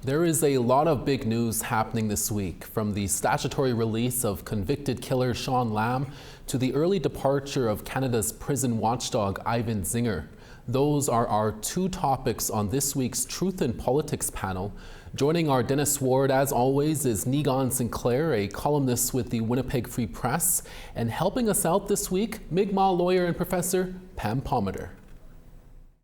There is a lot of big news happening this week, from the statutory release of convicted killer Shawn Lamb to the early departure of Canada's prison watchdog Ivan Zinger. Those are our two topics on this week's Truth in Politics panel. Joining our Dennis Ward, as always, is Niigaan Sinclair, a columnist with the Winnipeg Free Press. And helping us out this week, Mi'kmaq lawyer and professor Pam Palmater.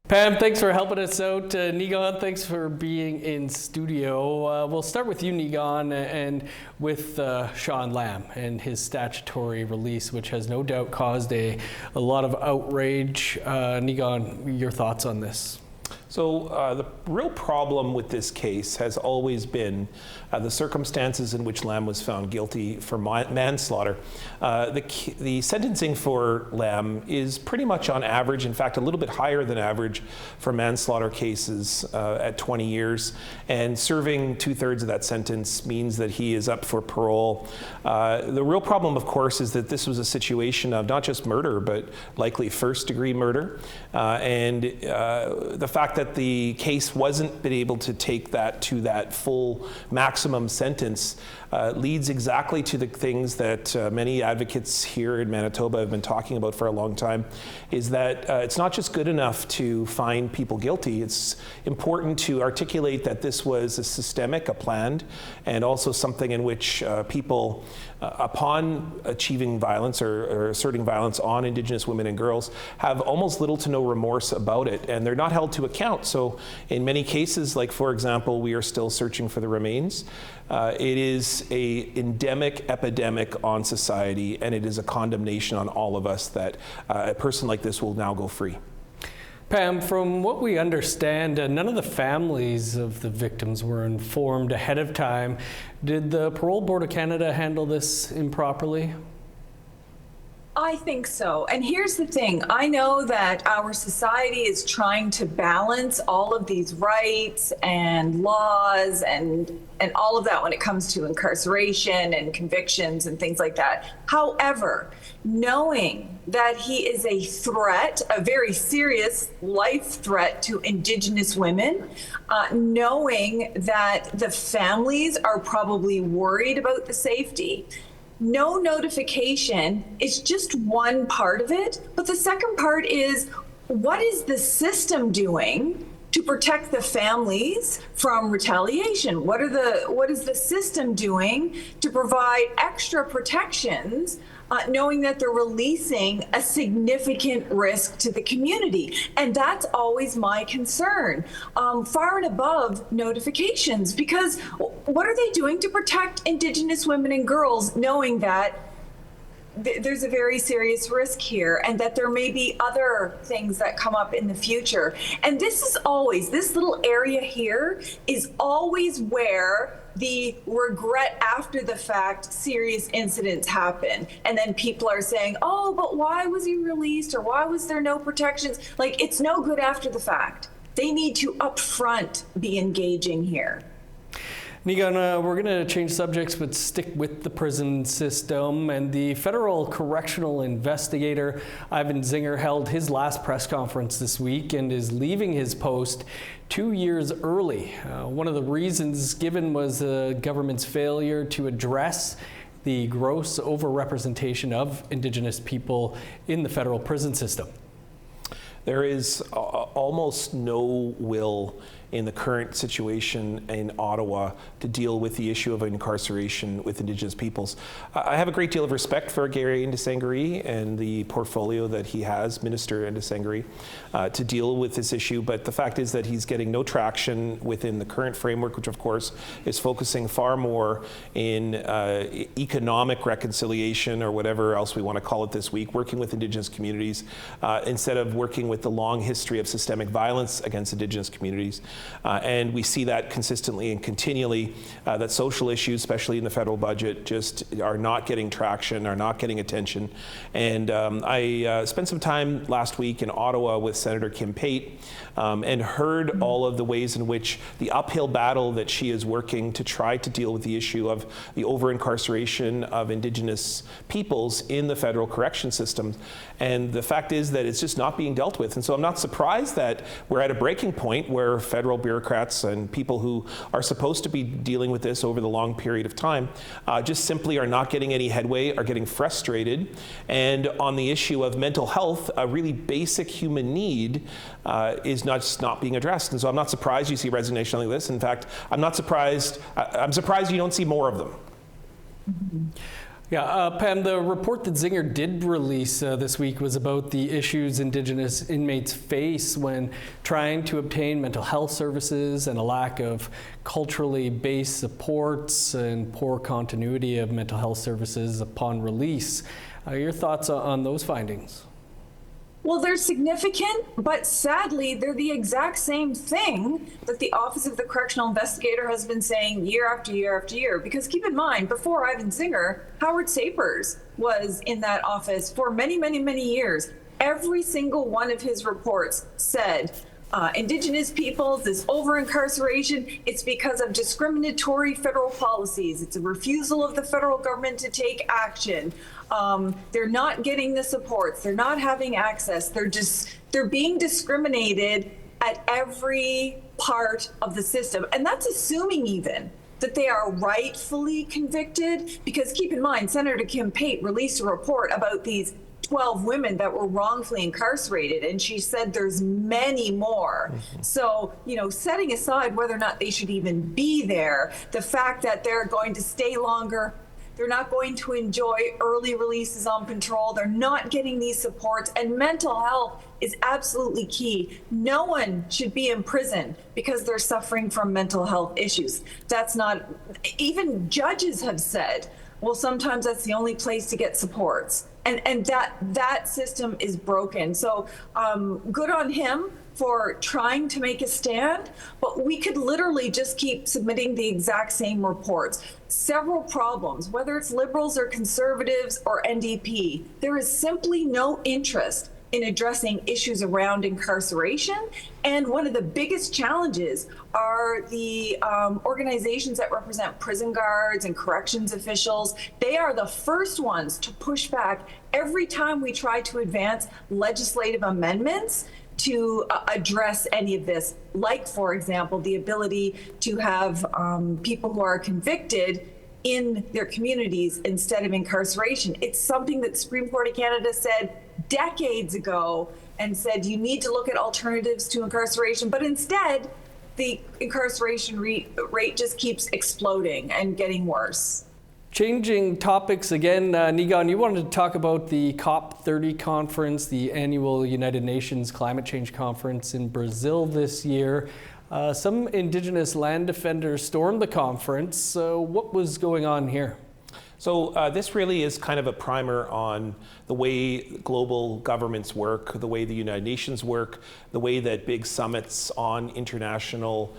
Pam, thanks for helping us out. Niigaan, thanks for being in studio. We'll start with you, Niigaan, and with Shawn Lamb and his statutory release, which has no doubt caused a lot of outrage. Niigaan, your thoughts on this? So the real problem with this case has always been the circumstances in which Lamb was found guilty for manslaughter. The sentencing for Lamb is pretty much on average, in fact a little bit higher than average for manslaughter cases at 20 years. And serving 2/3 of that sentence means that he is up for parole. The real problem, of course, is that this was a situation of not just murder, but likely first-degree murder. And the fact that the case wasn't been able to take that to that full maximum sentence leads exactly to the things that many advocates here in Manitoba have been talking about for a long time, is that it's not just good enough to find people guilty. It's important to articulate that this was a systemic, a planned, and also something in which people, upon achieving violence or asserting violence on Indigenous women and girls, have almost little to no remorse about it, and they're not held to account. So in many cases, like for example, we are still searching for the remains, it is an endemic epidemic on society, and it is a condemnation on all of us that a person like this will now go free. Pam, from what we understand, none of the families of the victims were informed ahead of time. Did the Parole Board of Canada handle this improperly? I think so. And here's the thing. I know that our society is trying to balance all of these rights and laws and all of that when it comes to incarceration and convictions and things like that. However, knowing that he is a threat, a very serious life threat to Indigenous women, knowing that the families are probably worried about the safety, no notification is just one part of it. But the second part is, what is the system doing to protect the families from retaliation? What is the system doing to provide extra protections, knowing that they're releasing a significant risk to the community? And that's always my concern, far and above notifications, because what are they doing to protect Indigenous women and girls, knowing that there's a very serious risk here and that there may be other things that come up in the future? And this is always, this little area here is always where the regret after the fact serious incidents happen. And then people are saying, oh, but why was he released? Or why was there no protections? Like, it's no good after the fact. They need to upfront be engaging here. Niigaan, we're going to change subjects but stick with the prison system. And the federal correctional investigator Ivan Zinger held his last press conference this week and is leaving his post 2 years early. One of the reasons given was the government's failure to address the gross overrepresentation of Indigenous people in the federal prison system. There is almost no will in the current situation in Ottawa to deal with the issue of incarceration with Indigenous peoples. I have a great deal of respect for Gary Ndesangari and the portfolio that he has, Minister Ndesangari, to deal with this issue, but the fact is that he's getting no traction within the current framework, which of course is focusing far more in economic reconciliation, or whatever else we want to call it this week, working with Indigenous communities, instead of working with the long history of systemic violence against Indigenous communities. And we see that consistently and continually, that social issues, especially in the federal budget, just are not getting traction, are not getting attention. And I spent some time last week in Ottawa with Senator Kim Pate and heard all of the ways in which the uphill battle that she is working to try to deal with the issue of the over-incarceration of Indigenous peoples in the federal correction system. And the fact is that it's just not being dealt with. And so I'm not surprised that we're at a breaking point where federal federal bureaucrats and people who are supposed to be dealing with this over the long period of time just simply are not getting any headway, are getting frustrated. And on the issue of mental health, a really basic human need is not being addressed. And so I'm not surprised you see resignation like this. In fact, I'm surprised you don't see more of them. Mm-hmm. Yeah, Pam, the report that Zinger did release this week was about the issues Indigenous inmates face when trying to obtain mental health services and a lack of culturally based supports and poor continuity of mental health services upon release. Your thoughts on those findings? Well, they're significant, but sadly, they're the exact same thing that the Office of the Correctional Investigator has been saying year after year after year. Because keep in mind, before Ivan Zinger, Howard Sapers was in that office for many, many, many years. Every single one of his reports said, Indigenous peoples, this over-incarceration, it's because of discriminatory federal policies. It's a refusal of the federal government to take action. They're not getting the supports. They're not having access. They're being discriminated at every part of the system. And that's assuming even that they are rightfully convicted, because keep in mind, Senator Kim Pate released a report about these 12 women that were wrongfully incarcerated, and she said there's many more. Mm-hmm. So, setting aside whether or not they should even be there, the fact that they're going to stay longer, they're not going to enjoy early releases on parole, they're not getting these supports, and mental health is absolutely key. No one should be in prison because they're suffering from mental health issues. That's not, even judges have said, well, sometimes that's the only place to get supports. And that system is broken. So good on him for trying to make a stand, but we could literally just keep submitting the exact same reports. Several problems, whether it's Liberals or Conservatives or NDP, there is simply no interest in addressing issues around incarceration. And one of the biggest challenges are the organizations that represent prison guards and corrections officials. They are the first ones to push back every time we try to advance legislative amendments to address any of this, like, for example, the ability to have people who are convicted in their communities instead of incarceration. It's something that the Supreme Court of Canada said decades ago and said you need to look at alternatives to incarceration, but instead the incarceration rate just keeps exploding and getting worse. Changing topics again, Niigaan, you wanted to talk about the COP30 conference, the annual United Nations Climate Change Conference in Brazil this year. Some Indigenous land defenders stormed the conference. So what was going on here? So this really is kind of a primer on the way global governments work, the way the United Nations work, the way that big summits on international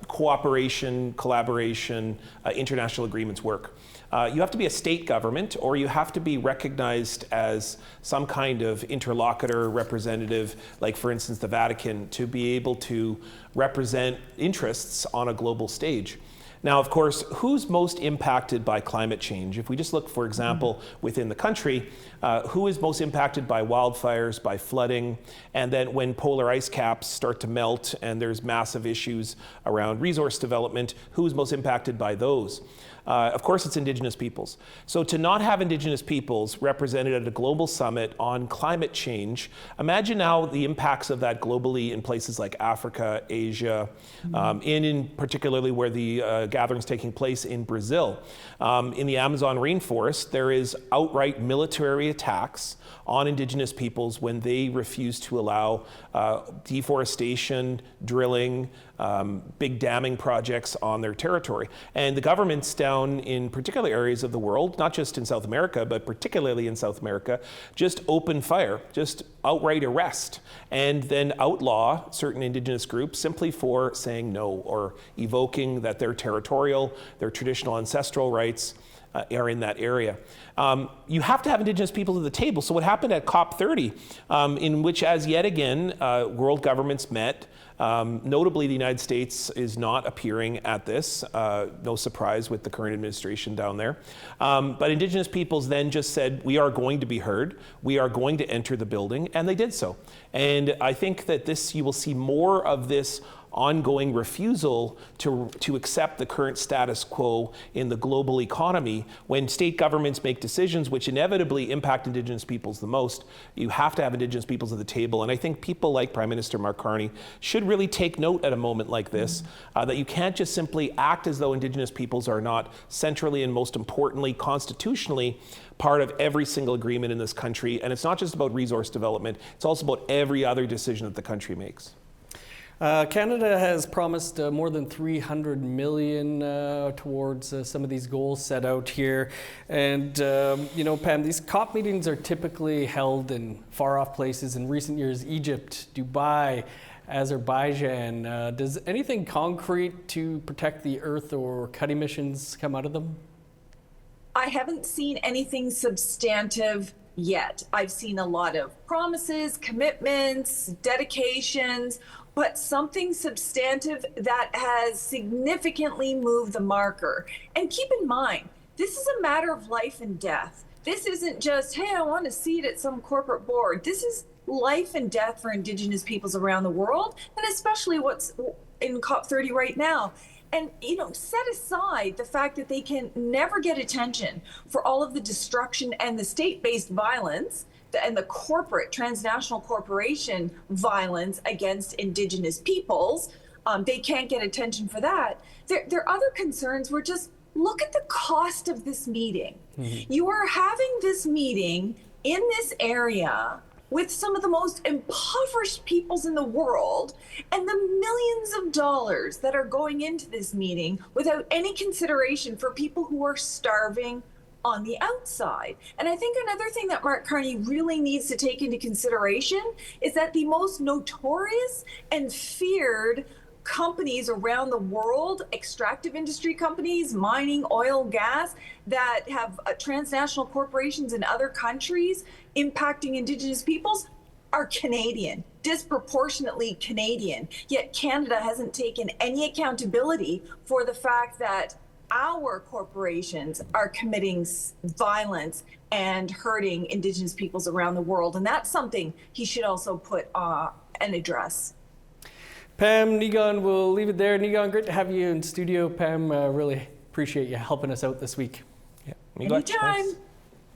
cooperation, collaboration, international agreements work. You have to be a state government, or you have to be recognized as some kind of interlocutor, representative, like for instance the Vatican, to be able to represent interests on a global stage. Now, of course, who's most impacted by climate change? If we just look, for example, within the country, who is most impacted by wildfires, by flooding, and then when polar ice caps start to melt and there's massive issues around resource development, who's most impacted by those? Of course, it's Indigenous peoples. So to not have Indigenous peoples represented at a global summit on climate change, imagine now the impacts of that globally in places like Africa, Asia, in particularly where the gathering's taking place in Brazil. In the Amazon rainforest, there is outright military attacks on Indigenous peoples when they refuse to allow deforestation, drilling, big damming projects on their territory. And the governments down in particular areas of the world, not just in South America, but particularly in South America, just open fire, just outright arrest, and then outlaw certain Indigenous groups simply for saying no or evoking that their territorial, their traditional ancestral rights are in that area. You have to have Indigenous people at the table. So what happened at COP30, in which as yet again, world governments met, notably the United States is not appearing at this, no surprise with the current administration down there. But Indigenous peoples then just said, we are going to be heard, we are going to enter the building, and they did so. And I think that this, you will see more of this ongoing refusal to accept the current status quo in the global economy. When state governments make decisions which inevitably impact Indigenous peoples the most, you have to have Indigenous peoples at the table. And I think people like Prime Minister Mark Carney should really take note at a moment like this, that you can't just simply act as though Indigenous peoples are not centrally and most importantly constitutionally part of every single agreement in this country. And it's not just about resource development, it's also about every other decision that the country makes. Canada has promised more than $300 million towards some of these goals set out here. And, you know, Pam, these COP meetings are typically held in far-off places. In recent years, Egypt, Dubai, Azerbaijan. Does anything concrete to protect the earth or cut emissions come out of them? I haven't seen anything substantive yet. I've seen a lot of promises, commitments, dedications, but something substantive that has significantly moved the marker. And keep in mind, this is a matter of life and death. This isn't just, hey, I want a seat at some corporate board. This is life and death for Indigenous peoples around the world, and especially what's in COP30 right now. And, you know, set aside the fact that they can never get attention for all of the destruction and the state-based violence and the corporate, transnational corporation violence against Indigenous peoples. They can't get attention for that. Their other concerns were just, look at the cost of this meeting. Mm-hmm. You are having this meeting in this area with some of the most impoverished peoples in the world, and the millions of dollars that are going into this meeting without any consideration for people who are starving on the outside. And I think another thing that Mark Carney really needs to take into consideration is that the most notorious and feared companies around the world, extractive industry companies, mining, oil, gas, that have transnational corporations in other countries impacting Indigenous peoples are Canadian, disproportionately Canadian. Yet Canada hasn't taken any accountability for the fact that our corporations are committing violence and hurting Indigenous peoples around the world. And that's something he should also put and address. Pam, Niigaan, we'll leave it there. Niigaan, great to have you in studio. Pam, really appreciate you helping us out this week. Yeah. Anytime.